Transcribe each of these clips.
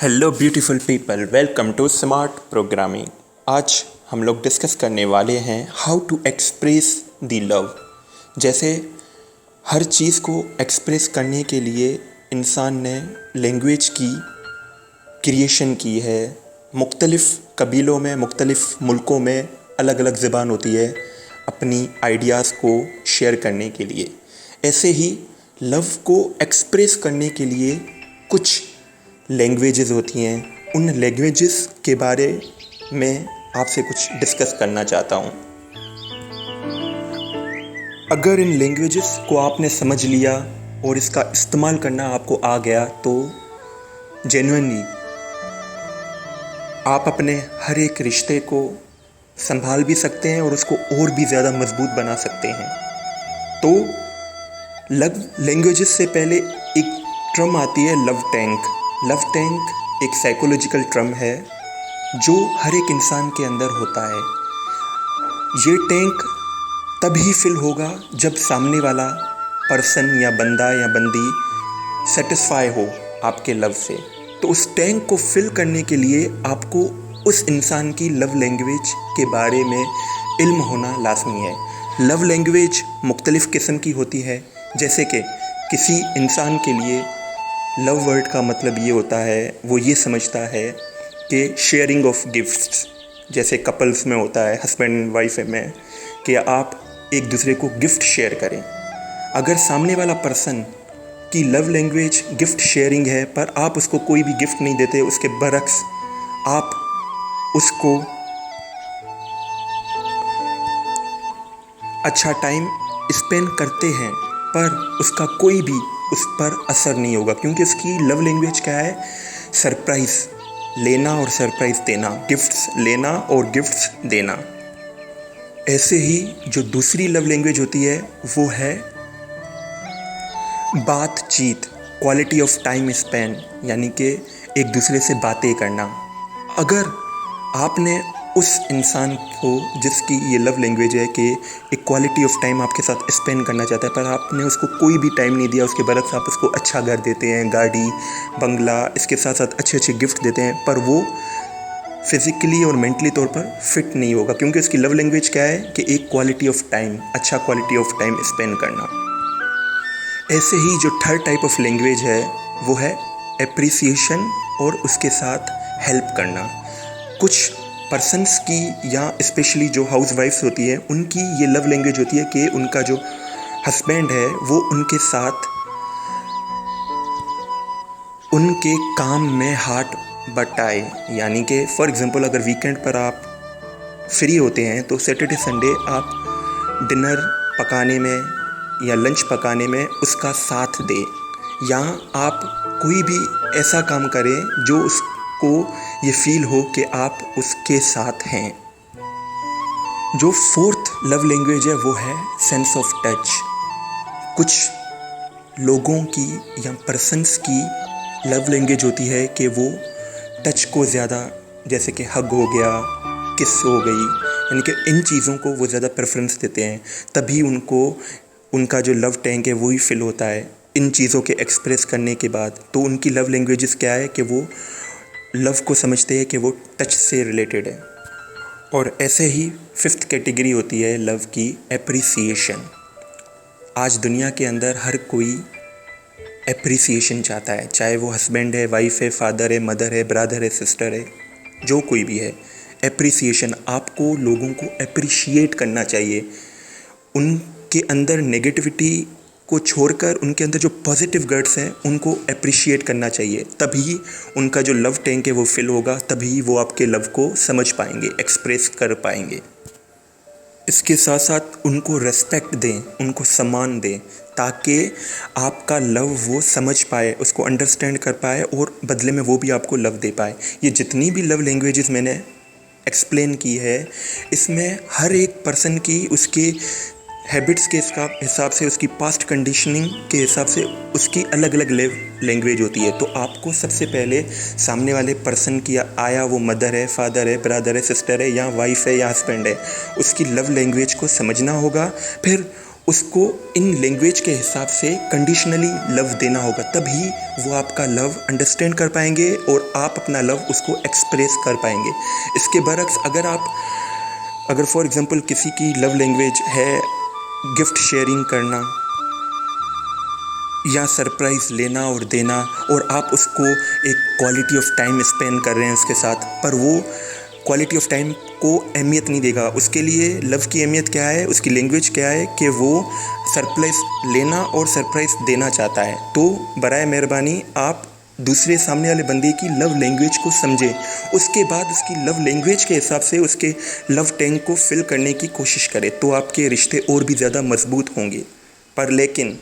Hello beautiful people, welcome to smart programming. आज हम लोग डिस्कस करने वाले हैं how to express the love. जैसे हर चीज़ को एक्सप्रेस करने के लिए इंसान ने लैंग्वेज की क्रिएशन की है। मुख्तलिफ़ कबीलों में, मुख्तलिफ़ मुल्कों में अलग अलग ज़बान होती है अपनी आइडियाज़ को शेयर करने के लिए। ऐसे ही लव को एक्सप्रेस करने के लिए कुछ लैंग्वेजेस होती हैं। उन लैंग्वेजेस के बारे में आपसे कुछ डिस्कस करना चाहता हूँ। अगर इन लैंग्वेजेस को आपने समझ लिया और इसका इस्तेमाल करना आपको आ गया तो जेन्युइनली आप अपने हर एक रिश्ते को संभाल भी सकते हैं और उसको और भी ज़्यादा मजबूत बना सकते हैं। तो लव लैंग्वेजेस से पहले एक टर्म आती है लव टैंक। लव टैंक एक साइकोलॉजिकल टर्म है जो हर एक इंसान के अंदर होता है। ये टैंक तभी फिल होगा जब सामने वाला पर्सन या बंदा या बंदी सेटिस्फाई हो आपके लव से। तो उस टैंक को फिल करने के लिए आपको उस इंसान की लव लैंग्वेज के बारे में इल्म होना लाजमी है। लव लैंग्वेज मुख्तलिफ़ किस्म की होती है। जैसे कि किसी इंसान के लिए लव वर्ड का मतलब ये होता है, वो ये समझता है कि शेयरिंग ऑफ गिफ्ट्स, जैसे कपल्स में होता है, हस्बैंड एंड वाइफ में, कि आप एक दूसरे को गिफ्ट शेयर करें। अगर सामने वाला पर्सन की लव लैंग्वेज गिफ्ट शेयरिंग है पर आप उसको कोई भी गिफ्ट नहीं देते, उसके बरक्स आप उसको अच्छा टाइम स्पेंड करते हैं पर उसका कोई भी उस पर असर नहीं होगा, क्योंकि उसकी लव लैंग्वेज क्या है? सरप्राइज़ लेना और सरप्राइज़ देना, गिफ्ट्स लेना और गिफ्ट्स देना। ऐसे ही जो दूसरी लव लैंग्वेज होती है वो है बातचीत, क्वालिटी ऑफ टाइम स्पेंड, यानी कि एक दूसरे से बातें करना। अगर आपने उस इंसान को जिसकी ये लव लैंग्वेज है कि एक क्वालिटी ऑफ टाइम आपके साथ स्पेंड करना चाहता है पर आपने उसको कोई भी टाइम नहीं दिया, उसके बरक्स आप उसको अच्छा घर देते हैं, गाड़ी, बंगला, इसके साथ साथ अच्छे अच्छे गिफ्ट देते हैं, पर वो फिज़िकली और मेंटली तौर पर फिट नहीं होगा, क्योंकि उसकी लव लैंग्वेज क्या है कि एक क्वालिटी ऑफ टाइम, अच्छा क्वालिटी ऑफ टाइम स्पेंड करना। ऐसे ही जो थर्ड टाइप ऑफ लैंग्वेज है वो है एप्रिसिएशन और उसके साथ हेल्प करना। कुछ पर्सन्स की या स्पेशली जो हाउस वाइफ्स होती है उनकी ये लव लैंग्वेज होती है कि उनका जो हस्बैंड है वो उनके साथ उनके काम में हाथ बटाए। यानी कि फॉर एग्जांपल अगर वीकेंड पर आप फ्री होते हैं तो सैटरडे संडे आप डिनर पकाने में या लंच पकाने में उसका साथ दें, या आप कोई भी ऐसा काम करें जो उसको ये फील हो कि आप उसके साथ हैं। जो फोर्थ लव लैंग्वेज है वो है सेंस ऑफ टच। कुछ लोगों की या पर्सन्स की लव लैंग्वेज होती है कि वो टच को ज़्यादा, जैसे कि हग हो गया, किस हो गई, यानी कि इन चीज़ों को वो ज़्यादा प्रेफरेंस देते हैं। तभी उनको उनका जो लव टैंक है वही फिल होता है इन चीज़ों के एक्सप्रेस करने के बाद। तो उनकी लव लैंग्वेजेस क्या है कि वो लव को समझते हैं कि वो टच से रिलेटेड है। और ऐसे ही फिफ्थ कैटेगरी होती है लव की, एप्रिसिएशन। आज दुनिया के अंदर हर कोई एप्रिसिएशन चाहता है, चाहे वो हस्बैंड है, वाइफ है, फादर है, मदर है, ब्रदर है, सिस्टर है, जो कोई भी है। एप्रिसिएशन, आपको लोगों को एप्रिशिएट करना चाहिए। उनके अंदर नेगेटिविटी को छोड़कर उनके अंदर जो पॉजिटिव गट्स हैं उनको एप्रिशिएट करना चाहिए। तभी उनका जो लव टैंक है वो फिल होगा, तभी वो आपके लव को समझ पाएंगे, एक्सप्रेस कर पाएंगे। इसके साथ साथ उनको रेस्पेक्ट दें, उनको सम्मान दें, ताकि आपका लव वो समझ पाए, उसको अंडरस्टैंड कर पाए और बदले में वो भी आपको लव दे पाए। ये जितनी भी लव लैंग्वेजेस मैंने एक्सप्लेन की है, इसमें हर एक पर्सन की उसके हैबिट्स के हिसाब से, उसकी पास्ट कंडीशनिंग के हिसाब से उसकी अलग अलग लैंग्वेज होती है। तो आपको सबसे पहले सामने वाले पर्सन की, आया वो मदर है, फादर है, ब्रदर है, सिस्टर है, या वाइफ है या हस्बैंड है, उसकी लव लैंग्वेज को समझना होगा। फिर उसको इन लैंग्वेज के हिसाब से कंडीशनली लव देना होगा, तभी वो आपका लव अंडरस्टैंड कर पाएंगे और आप अपना लव उसको एक्सप्रेस कर पाएंगे। इसके बरक्स अगर फॉर एग्जांपल किसी की लव लैंग्वेज है गिफ्ट शेयरिंग करना या सरप्राइज़ लेना और देना, और आप उसको एक क्वालिटी ऑफ टाइम स्पेंड कर रहे हैं उसके साथ, पर वो क्वालिटी ऑफ टाइम को अहमियत नहीं देगा। उसके लिए लव की अहमियत क्या है, उसकी लैंग्वेज क्या है कि वो सरप्राइज़ लेना और सरप्राइज़ देना चाहता है। तो बराए मेहरबानी आप दूसरे सामने वाले बंदे की लव लैंग्वेज को समझें, उसके बाद उसकी लव लैंग्वेज के हिसाब से उसके लव टैंक को फिल करने की कोशिश करें, तो आपके रिश्ते और भी ज़्यादा मजबूत होंगे। पर लेकिन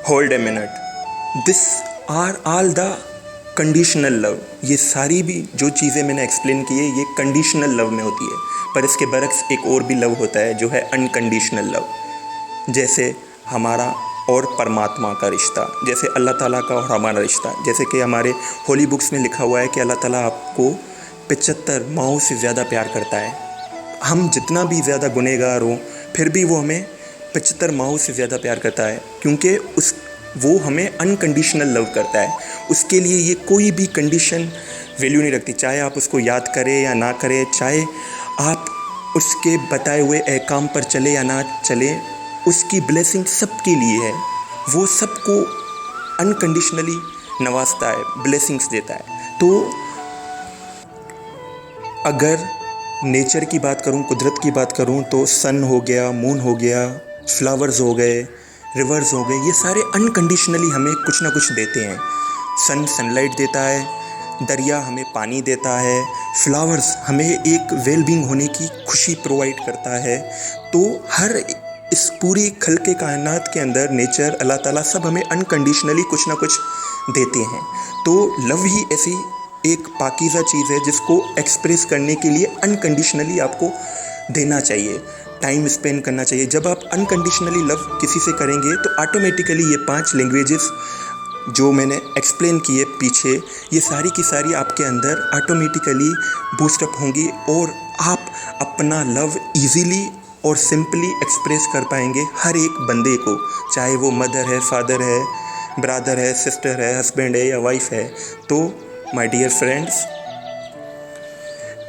hold a minute, this are all the conditional love. ये सारी भी जो चीज़ें मैंने एक्सप्लेन की है ये कंडीशनल लव में होती है, पर इसके बरक्स एक और भी लव होता है जो है अनकंडीशनल लव। जैसे हमारा और परमात्मा का रिश्ता, जैसे अल्लाह ताला का और हमारा रिश्ता। जैसे कि हमारे होली बुक्स में लिखा हुआ है कि अल्लाह ताला आपको 75 माओं से ज़्यादा प्यार करता है। हम जितना भी ज़्यादा गुनहगार हों फिर भी वो हमें 75 माओं से ज़्यादा प्यार करता है, क्योंकि वो हमें अनकंडीशनल लव करता है। उसके लिए ये कोई भी कंडीशन वैल्यू नहीं रखती, चाहे आप उसको याद करें या ना करें, चाहे आप उसके बताए हुए अहकाम पर चले या ना चले, उसकी ब्लेसिंग सबके लिए है। वो सबको अनकंडीशनली नवाजता है, ब्लेसिंग्स देता है। तो अगर नेचर की बात करूं, कुदरत की बात करूं, तो सन हो गया, मून हो गया, फ्लावर्स हो गए, रिवर्स हो गए, ये सारे अनकंडीशनली हमें कुछ ना कुछ देते हैं। सन सनलाइट देता है, दरिया हमें पानी देता है, फ्लावर्स हमें एक वेलबींग होने की खुशी प्रोवाइड करता है। तो हर इस पूरी खल्के कायनात के अंदर नेचर, अल्लाह ताला सब हमें अनकंडीशनली कुछ ना कुछ देते हैं। तो लव ही ऐसी एक पाकीज़ा चीज़ है जिसको एक्सप्रेस करने के लिए अनकंडीशनली आपको देना चाहिए, टाइम स्पेंड करना चाहिए। जब आप अनकंडीशनली लव किसी से करेंगे तो ऑटोमेटिकली ये 5 लैंग्वेजेस जो मैंने एक्सप्लेन किए पीछे, ये सारी की सारी आपके अंदर ऑटोमेटिकली बूस्टअप होंगी और आप अपना लव ईजीली और सिंपली एक्सप्रेस कर पाएंगे हर एक बंदे को, चाहे वो मदर है, फादर है, ब्रदर है, सिस्टर है, हस्बैंड है या वाइफ है। तो माय डियर फ्रेंड्स,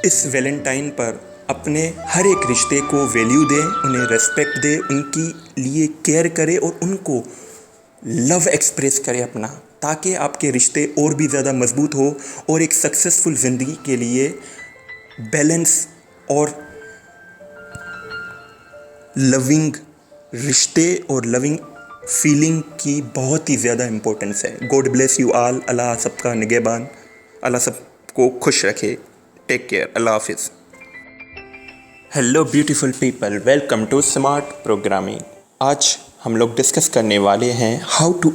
इस वैलेंटाइन पर अपने हर एक रिश्ते को वैल्यू दें, उन्हें रेस्पेक्ट दें, उनकी लिए केयर करें और उनको लव एक्सप्रेस करें अपना, ताकि आपके रिश्ते और भी ज़्यादा मजबूत हो और एक सक्सेसफुल ज़िंदगी के लिए बैलेंस और लविंग रिश्ते और लविंग फीलिंग की बहुत ही ज़्यादा इम्पोर्टेंस है। God bless you all. Allah सबका निगहबान, अल्लाह सबको खुश रखे। Take care. अल्लाह हाफिज़। Hello beautiful people, welcome to smart programming. आज हम लोग डिस्कस करने वाले हैं हाउ टू